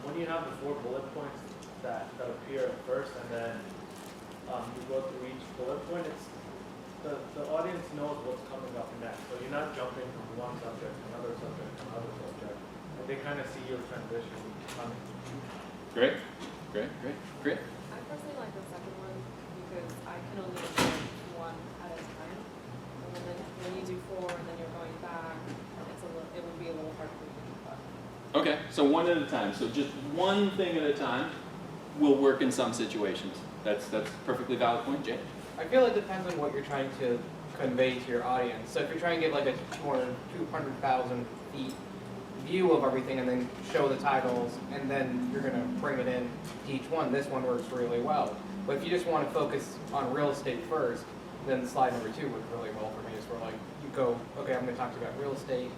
when you have the 4 bullet points that appear at first, and then you go through each bullet point, it's the audience knows what's coming up next. So you're not jumping from one subject to another subject to another subject. And and they kind of see your transition coming. Great. I personally like the second one because I can only absorb one at a time. And then when you do 4 and then you're going back, it would be a little hard for me to keep up. Okay, so one at a time. So just one thing at a time will work in some situations. That's a perfectly valid point, Jay. I feel it depends on what you're trying to convey to your audience. So if you're trying to get like a 200,000 feet view of everything and then show the titles and then you're going to bring it in to each one, this one works really well. But if you just want to focus on real estate first, then slide number 2 worked really well for me. It's where like you go, okay, I'm going to talk to you about real estate,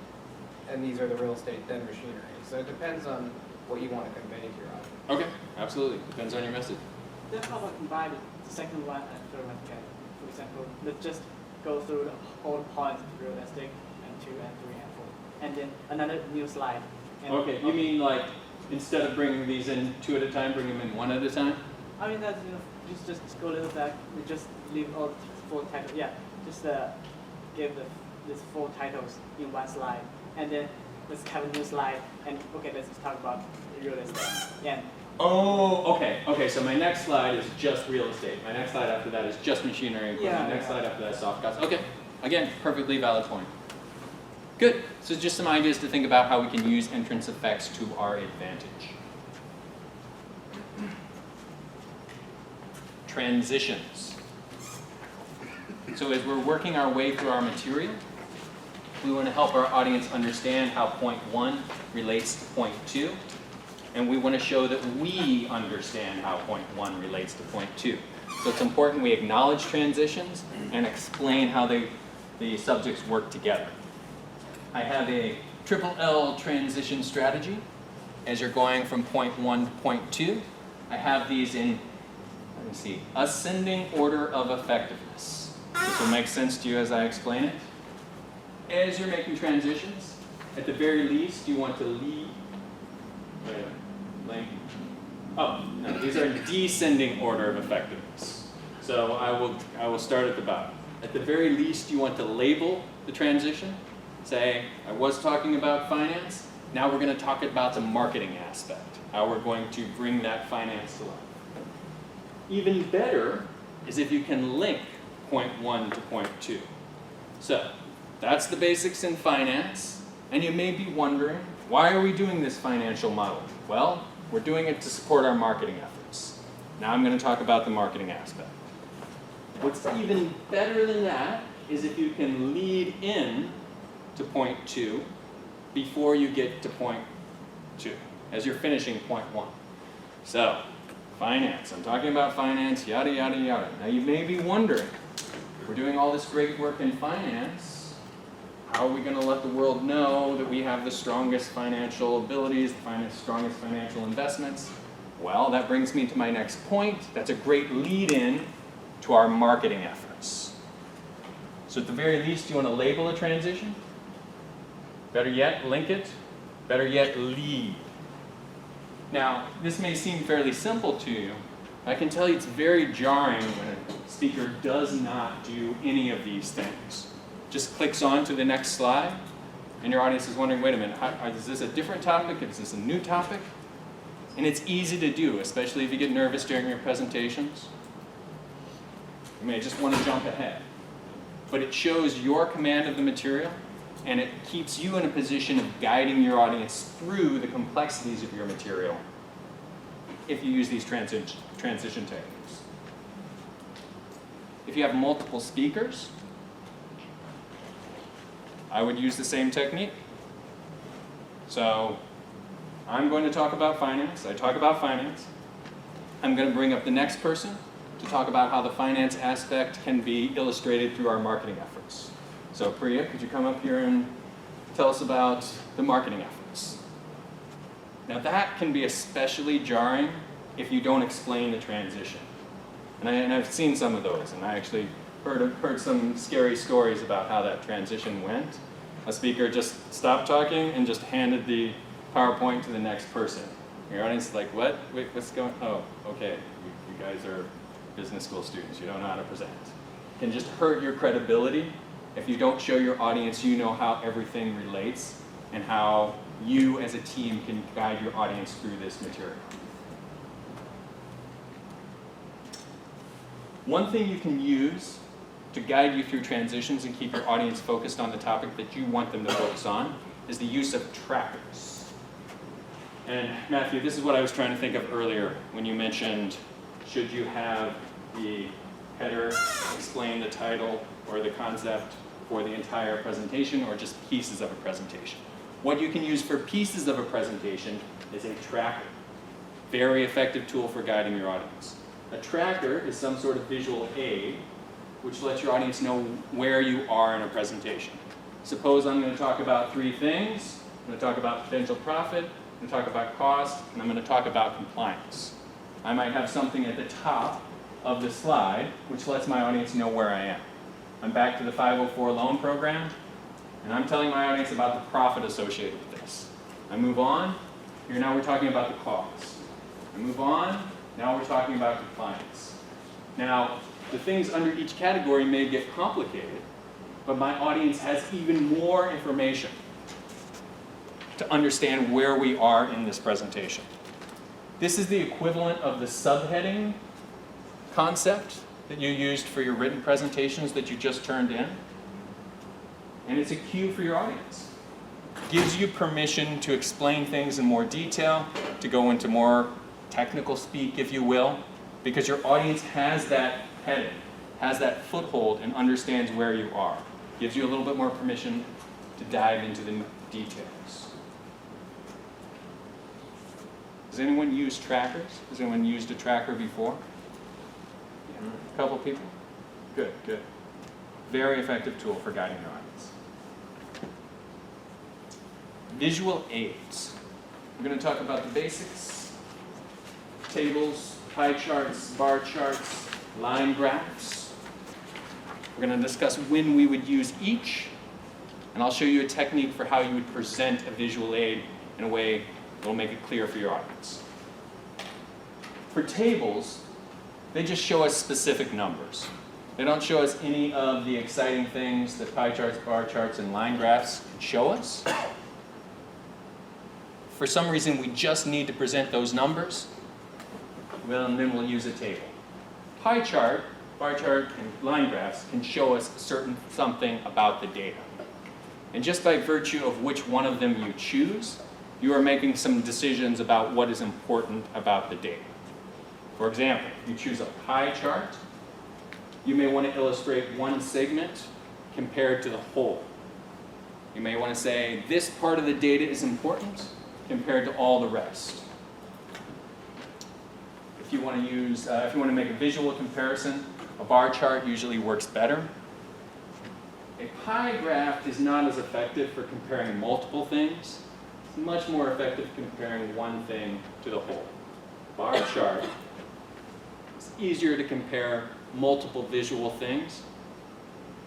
and these are the real estate, then machinery. So it depends on what you want to convey to your audience. Okay, absolutely. Depends on your message. Then how about combine the second one and third one together? For example, let's just go through all the points of real estate and 2 and 3 and 4. And then another new slide. And Okay, you mean like instead of bringing these in 2 at a time, bring them in 1 at a time? I mean that's just go a little back. We just leave all 4 titles. Yeah, just give these 4 titles in one slide, and then let's have a new slide. And okay, let's just talk about real estate. Yeah. Oh, okay. So my next slide is just real estate. My next slide after that is just machinery and equipment. Yeah, Next slide after that is soft costs. Okay, again, perfectly valid point. Good. So just some ideas to think about how we can use entrance effects to our advantage. Transitions. So as we're working our way through our material, we want to help our audience understand how point 1 relates to point 2. And we want to show that we understand how point 1 relates to point 2. So it's important we acknowledge transitions and explain how the subjects work together. I have a triple L transition strategy. As you're going from point 1 to point 2, I have these in, let me see, ascending order of effectiveness. This will make sense to you as I explain it. As you're making transitions, at the very least, you want to lead. Oh, no, these are descending order of effectiveness. So I will start at the bottom. At the very least, you want to label the transition. Say, I was talking about finance. Now we're going to talk about the marketing aspect, how we're going to bring that finance to life. Even better is if you can link point 1 to point 2. So that's the basics in finance. And you may be wondering, why are we doing this financial model? Well, we're doing it to support our marketing efforts. Now I'm going to talk about the marketing aspect. What's even better than that is if you can lead in to point 2 before you get to point 2, as you're finishing point 1. So, finance. I'm talking about finance, yada, yada, yada. Now you may be wondering, we're doing all this great work in finance, how are we going to let the world know that we have the strongest financial abilities, the strongest financial investments? Well, that brings me to my next point. That's a great lead-in to our marketing efforts. So at the very least, you want to label a transition. Better yet, link it. Better yet, lead. Now, this may seem fairly simple to you. I can tell you it's very jarring when a speaker does not do any of these things. Just clicks on to the next slide, and your audience is wondering, wait a minute, is this a different topic? Is this a new topic? And it's easy to do, especially if you get nervous during your presentations. You may just want to jump ahead. But it shows your command of the material, and it keeps you in a position of guiding your audience through the complexities of your material if you use these transition techniques. If you have multiple speakers, I would use the same technique. So I'm going to talk about finance. I talk about finance. I'm going to bring up the next person to talk about how the finance aspect can be illustrated through our marketing efforts. So Priya, could you come up here and tell us about the marketing efforts? Now that can be especially jarring if you don't explain the transition. And I've seen some of those, and I actually heard some scary stories about how that transition went. A speaker just stopped talking and just handed the PowerPoint to the next person. Your audience is like, what? Wait, what's going on? Oh, okay, you guys are business school students. You don't know how to present. It can just hurt your credibility if you don't show your audience you know how everything relates and how you as a team can guide your audience through this material. One thing you can use to guide you through transitions and keep your audience focused on the topic that you want them to focus on is the use of trackers. And Matthew, this is what I was trying to think of earlier when you mentioned, should you have the header explain the title or the concept for the entire presentation or just pieces of a presentation? What you can use for pieces of a presentation is a tracker. Very effective tool for guiding your audience. A tracker is some sort of visual aid which lets your audience know where you are in a presentation. Suppose I'm going to talk about 3 things. I'm going to talk about potential profit, I'm going to talk about cost, and I'm going to talk about compliance. I might have something at the top of the slide which lets my audience know where I am. I'm back to the 504 loan program, and I'm telling my audience about the profit associated with this. I move on. Here now we're talking about the cost. I move on. Now we're talking about compliance. Now, the things under each category may get complicated, but my audience has even more information to understand where we are in this presentation. This is the equivalent of the subheading concept that you used for your written presentations that you just turned in. And it's a cue for your audience. It gives you permission to explain things in more detail, to go into more technical speak, if you will, because your audience has that heading, has that foothold, and understands where you are. Gives you a little bit more permission to dive into the details. Has anyone used trackers? Has anyone used a tracker before? Yeah. A couple people? Good, good. Very effective tool for guiding your audience. Visual aids. We're going to talk about the basics. Tables, pie charts, bar charts, line graphs. We're going to discuss when we would use each, and I'll show you a technique for how you would present a visual aid in a way that will make it clear for your audience. For tables, they just show us specific numbers. They don't show us any of the exciting things that pie charts, bar charts, and line graphs can show us. For some reason, we just need to present those numbers. Well, and then we'll use a table. Pie chart, bar chart, and line graphs can show us something about the data. And just by virtue of which one of them you choose, you are making some decisions about what is important about the data. For example, if you choose a pie chart, you may want to illustrate one segment compared to the whole. You may want to say, this part of the data is important compared to all the rest. If you want to make a visual comparison, a bar chart usually works better. A pie graph is not as effective for comparing multiple things. It's much more effective comparing one thing to the whole. Bar chart, it's easier to compare multiple visual things.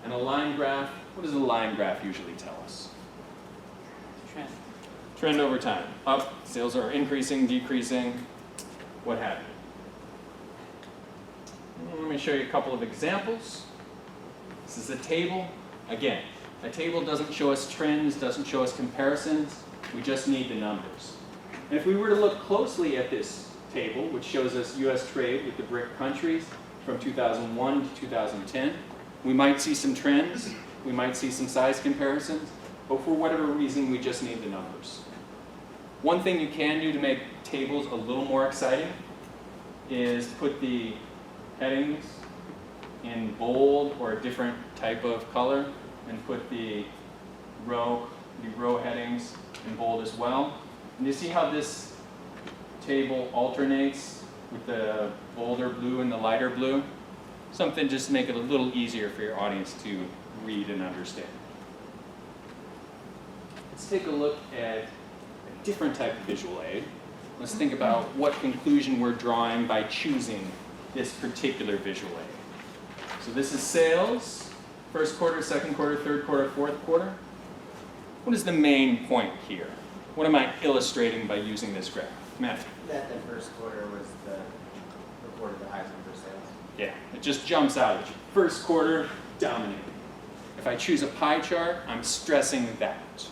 And a line graph, what does a line graph usually tell us? Trend. Trend over time. Up, sales are increasing, decreasing, what have you. Let me show you a couple of examples. This is a table. Again, a table doesn't show us trends, doesn't show us comparisons. We just need the numbers. And if we were to look closely at this table, which shows us U.S. trade with the BRIC countries from 2001 to 2010, we might see some trends, we might see some size comparisons, but for whatever reason, we just need the numbers. One thing you can do to make tables a little more exciting is put the headings in bold or a different type of color, and put the row headings in bold as well. And you see how this table alternates with the bolder blue and the lighter blue? Something just to make it a little easier for your audience to read and understand. Let's take a look at a different type of visual aid. Let's think about what conclusion we're drawing by choosing this particular visual aid. So this is sales, first quarter, second quarter, third quarter, fourth quarter. What is the main point here? What am I illustrating by using this graph? Matthew? That the first quarter was reported the highest number of sales. Yeah, it just jumps out at you. First quarter, dominating. If I choose a pie chart, I'm stressing that.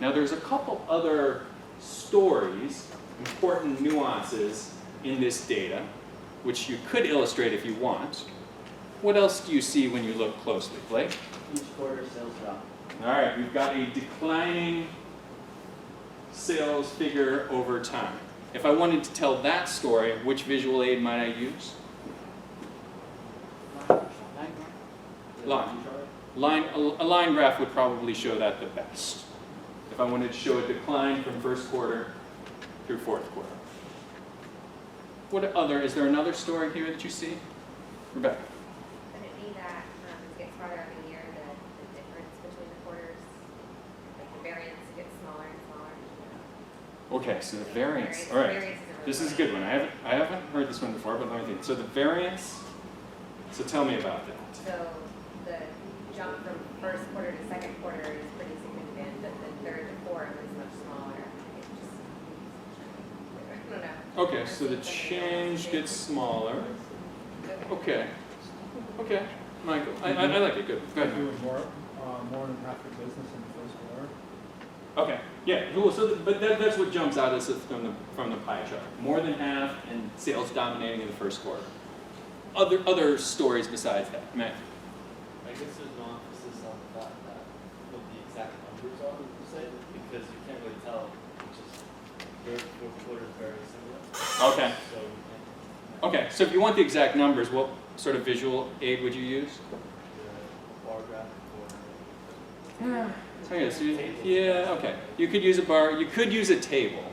Now there's a couple other stories, important nuances in this data, which you could illustrate if you want. What else do you see when you look closely, Blake? Each quarter sales drop. All right, we've got a declining sales figure over time. If I wanted to tell that story, which visual aid might I use? Line. A line graph would probably show that the best. If I wanted to show a decline from first quarter through fourth quarter. Is there another story here that you see? Rebecca? Would it be that it gets farther every year, the difference between the quarters, like the variance gets smaller and smaller? Okay, so the variance, all right. This is a good one. I haven't heard this one before, but let me think. So the variance, so tell me about that. So the jump from first quarter to second quarter is pretty significant, but the third to fourth is much smaller. I don't know. Okay, so the change gets smaller. Okay. Okay, Michael, I like it, good. Go ahead. Doing more than half your business in the first quarter. Okay, yeah, cool. So, but that's what jumps out as from the pie chart. More than half, and sales dominating in the first quarter. Other stories besides that, Matt. I guess there's no emphasis on the fact that what the exact numbers are, per se, because you can't really tell. It's just third, fourth quarter is very similar. Okay. So you can't. Okay, so if you want the exact numbers, what sort of visual aid would you use? The bar graph or. Okay, so yeah, okay. You could use a bar, you could use a table.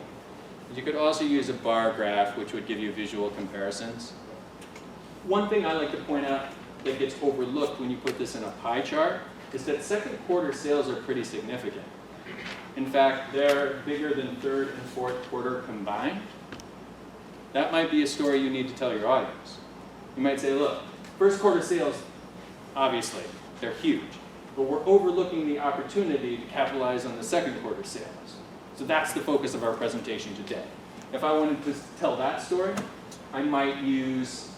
You could also use a bar graph, which would give you visual comparisons. One thing I like to point out that gets overlooked when you put this in a pie chart is that second quarter sales are pretty significant. In fact, they're bigger than third and fourth quarter combined. That might be a story you need to tell your audience. You might say, look, first quarter sales, obviously, they're huge. But we're overlooking the opportunity to capitalize on the second quarter sales. So that's the focus of our presentation today. If I wanted to tell that story, I might use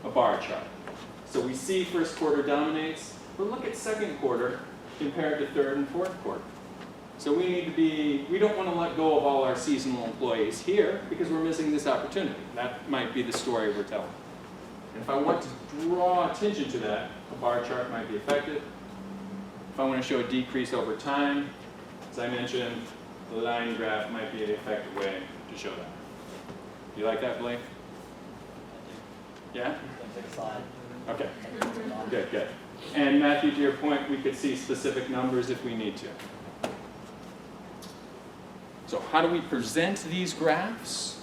a bar chart. So we see first quarter dominates, but look at second quarter compared to third and fourth quarter. So we don't want to let go of all our seasonal employees here because we're missing this opportunity. That might be the story we're telling. And if I want to draw attention to that, a bar chart might be effective. If I want to show a decrease over time, as I mentioned, the line graph might be an effective way to show that. Do you like that, Blake? Yeah? Take a slide. Okay. Good, good. And Matthew, to your point, we could see specific numbers if we need to. So how do we present these graphs?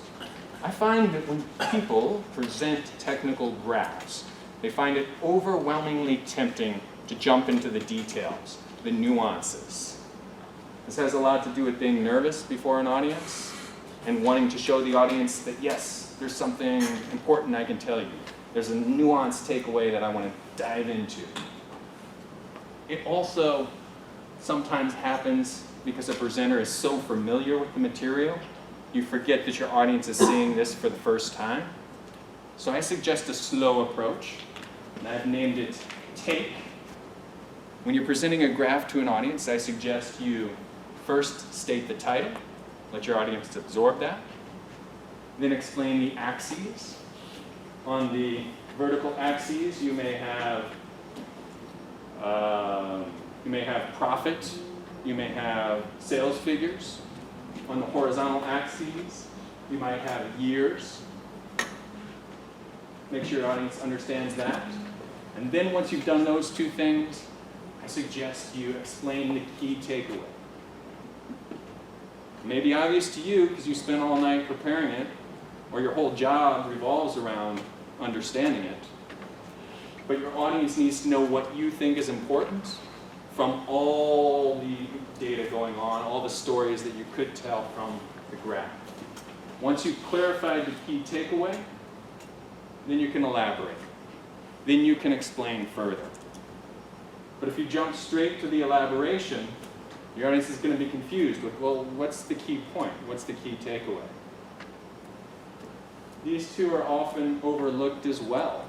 I find that when people present technical graphs, they find it overwhelmingly tempting to jump into the details, the nuances. This has a lot to do with being nervous before an audience and wanting to show the audience that, yes, there's something important I can tell you. There's a nuanced takeaway that I want to dive into. It also sometimes happens because a presenter is so familiar with the material, you forget that your audience is seeing this for the first time. So I suggest a slow approach, and I've named it take. When you're presenting a graph to an audience, I suggest you first state the title, let your audience absorb that, then explain the axes. On the vertical axes, you may have profit, you may have sales figures. On the horizontal axes, you might have years. Make sure your audience understands that. And then once you've done those two things, I suggest you explain the key takeaway. It may be obvious to you because you spent all night preparing it, or your whole job revolves around understanding it. But your audience needs to know what you think is important from all the data going on, all the stories that you could tell from the graph. Once you've clarified the key takeaway, then you can elaborate. Then you can explain further. But if you jump straight to the elaboration, your audience is going to be confused with, well, what's the key point? What's the key takeaway? These two are often overlooked as well.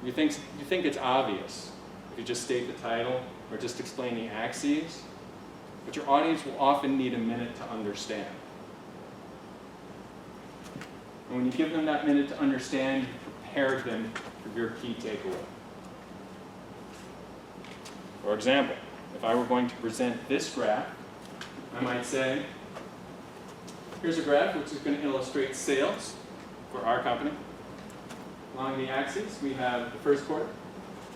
You think it's obvious if you just state the title or just explain the axes. but your audience will often need a minute to understand. And when you give them that minute to understand, you prepare them for your key takeaway. For example, if I were going to present this graph, I might say, here's a graph which is going to illustrate sales for our company. Along the axis, we have the first quarter,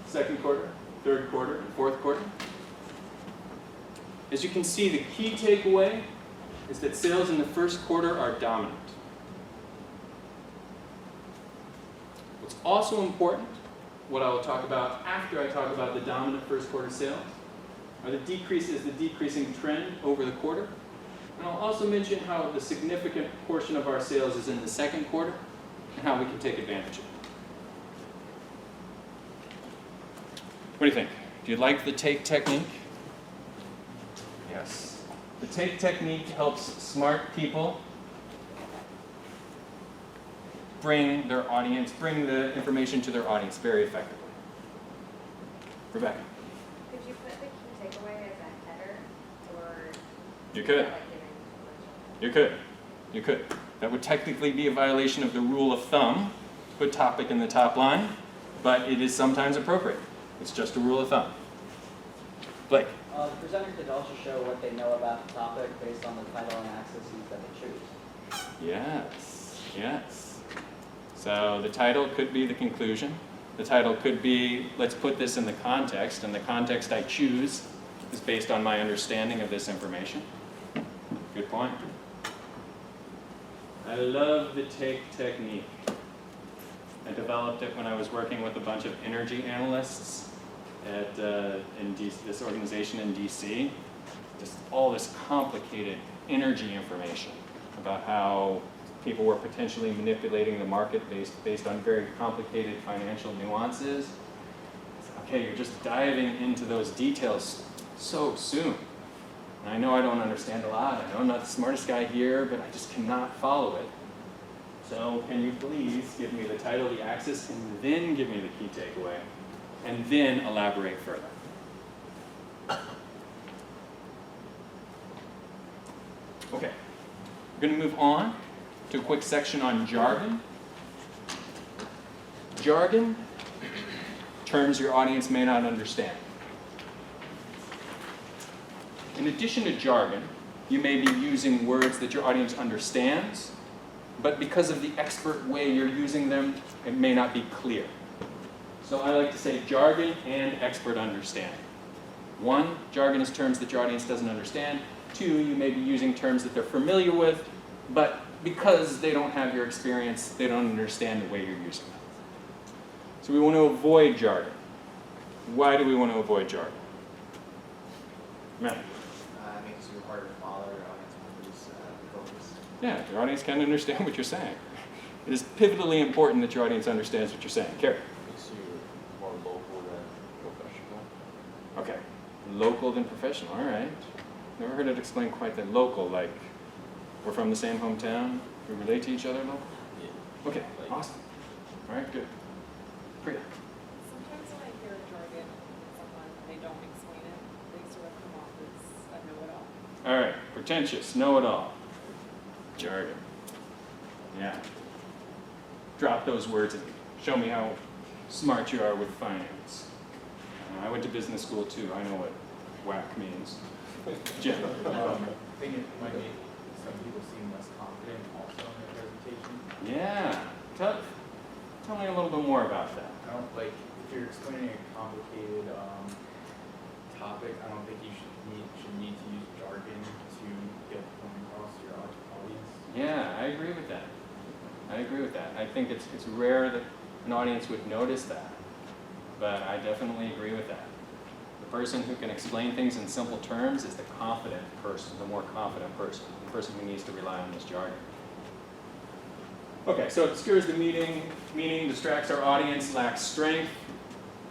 second quarter, third quarter, and fourth quarter. As you can see, the key takeaway is that sales in the first quarter are dominant. What's also important, what I will talk about after I talk about the dominant first quarter sales, are the decreasing trend over the quarter. And I'll also mention how the significant portion of our sales is in the second quarter and how we can take advantage of it. What do you think? Do you like the take technique? Yes. The take technique helps smart people bring the information to their audience very effectively. Rebecca? Could you put the key takeaway as a header, or? You could. Like giving You could. You could. That would technically be a violation of the rule of thumb. Put topic in the top line, but it is sometimes appropriate. It's just a rule of thumb. Blake? The presenter could also show what they know about the topic based on the title and axes that they choose. Yes. Yes. So the title could be the conclusion. The title could be, let's put this in the context, and the context I choose is based on my understanding of this information. Good point. I love the take technique. I developed it when I was working with a bunch of energy analysts at this organization in DC. Just all this complicated energy information about how people were potentially manipulating the market based on very complicated financial nuances. Okay, you're just diving into those details so soon. And I know I don't understand a lot. I know I'm not the smartest guy here, but I just cannot follow it. So can you please give me the title, the axis, and then give me the key takeaway, and then elaborate further. Okay, we're going to move on to a quick section on jargon. Jargon, terms your audience may not understand. In addition to jargon, you may be using words that your audience understands, but because of the expert way you're using them, it may not be clear. So I like to say jargon and expert understanding. One, jargon is terms that your audience doesn't understand. Two, you may be using terms that they're familiar with, but because they don't have your experience, they don't understand the way you're using them. So we want to avoid jargon. Why do we want to avoid jargon? Matt? It makes you harder to follow, your audience members focus. Yeah, your audience can understand what you're saying. It is pivotally important that your audience understands what you're saying. Carrie? Makes you more local than professional. Okay, local than professional, all right. Never heard it explained quite that local, like we're from the same hometown, we relate to each other local? Yeah. Okay, awesome. All right, good. Priya? Sometimes when I hear jargon from someone and they don't explain it, they sort of come off as a know-it-all. All right, pretentious, know-it-all. Jargon. Yeah. Drop those words and show me how smart you are with finance. I went to business school too, I know what whack means. Jim? I think it might make some people seem less confident also in their presentation. Yeah. Tell me a little bit more about that. I don't like, if you're explaining a complicated topic, I don't think you should need to use jargon to get the point across to your audience. Yeah, I agree with that. I think it's rare that an audience would notice that, but I definitely agree with that. The person who can explain things in simple terms is the confident person, the more confident person, the person who needs to rely on this jargon. Okay, so it obscures the meaning, distracts our audience, lacks strength.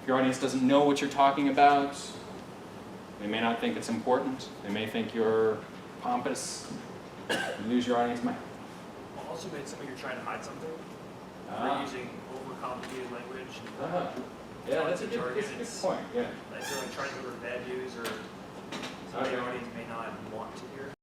If your audience doesn't know what you're talking about, they may not think it's important. They may think you're pompous. You lose your audience mind. Also, maybe something you're trying to hide something. Ah. You're using overcomplicated language. Yeah, that's a good jargon. point. Yeah. Like you're like trying to deliver bad news or some of the audience may not want to hear.